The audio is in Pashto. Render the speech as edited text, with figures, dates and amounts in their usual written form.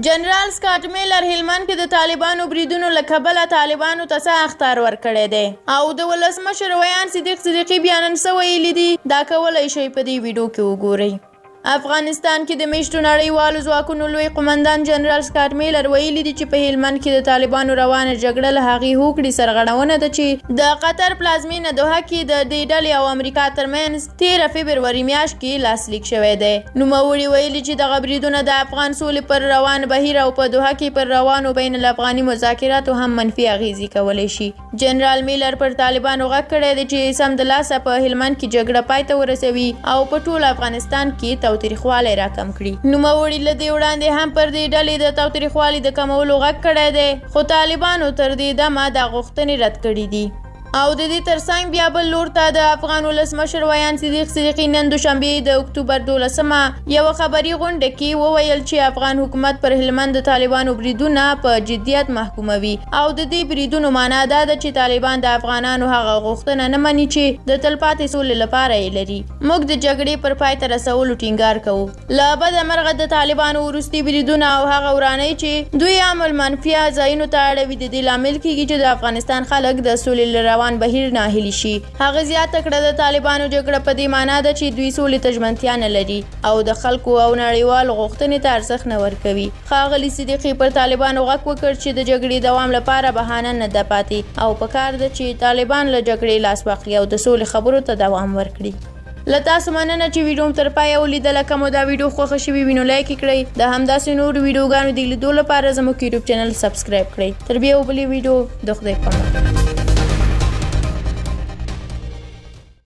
جنرال سکاټ میلر هلمند کې د طالبانو بریدونو له کبله طالبانو ته څه اخطار ورکړی دی او د ولسمشر ویاند صدیقي بیانن څه ویلي دي دا کولی شئ په دې ویډیو کې وګورئ. افغانستان کې د میشتو نړیوالو ځواکونو لوی قمندان جنرال سکاټ میلر ویلي دي چې په هلمند کې د طالبانو روانه جګړه له هغې هوکړې سرغړونه ده چې د قطر پلازمینه دوحه کې د دې ډلې او امریکا ترمنځ 13 فبروري میاشت کې لاسلیک شوی دی. نوموړي ویلي چې دغه بریدونه د افغان سولې پر روان بهیر او په دوحه کې پر روانو بین الافغاني مذاکراتو هم منفي اغیزې کولی شي. جنرال میلر پر طالبانو غږ کړی دی چې سمدلاسه په هلمند کې جګړه پای ته ورسوي او په ټول افغانستان کې تاوتریخوالی راکم کړي. نوموړي له دې وړاندې هم پر دې ډلې د تاوتریخوالي د کمولو غږ کړی دی خو طالبانو تر دې دمه دا غوښتنې رد کړي دي. او د دې ترڅنګ بیا بل لور ته د افغان ولسمشر ویاند صدیقي نن دوشنبه د اکتوبر 12 یو خبري غونډه کې وویل چې افغان حکومت پر هلمند د طالبانو بریدونه په جدیت محکوموي او د دې بریدونو معنا دا ده چې طالبان د افغانانو هغه غوښتنه نه مني چې د تلپاتې سولې لپاره یې لري. موږ د جګړې پر پای ته رسولو ټینګار کوو. له بده مرغه د طالبانو وروستي بریدونه او هغه ورانۍ چې دوی عمل منفي ځایونو ته اړوي د دې لامل کیږي چې د افغانستان خلک د سولې روان بهیر ناهیلي شي. هغه زیاته کړه د طالبانو جګړه په دې معنا ده چې دوی سولې ته ژمنتیا نه لري او د خلکو او نړیوالو غوښتنې ته ارزښت نه ورکوي. ښاغلي صدیقي پر طالبانو غږ وکړ چې د جګړې دوام لپاره بهانه نه ده پاتې او پکار ده چې طالبان له جګړې لاس واخلي او د سولې خبرو ته دوام ورکړي. له تاسو مننه چې ویډیو تر پایه ولیدله. که مو دا ویډیو خوښه شوي وي نو لایک یې کړئ. د همداسې نورو ویډیوګانو د لیدو لپاره زموږ یوټیوب چینل سبسکرایب کړئ. تر بیا بلې ویډیو د خدای په امان.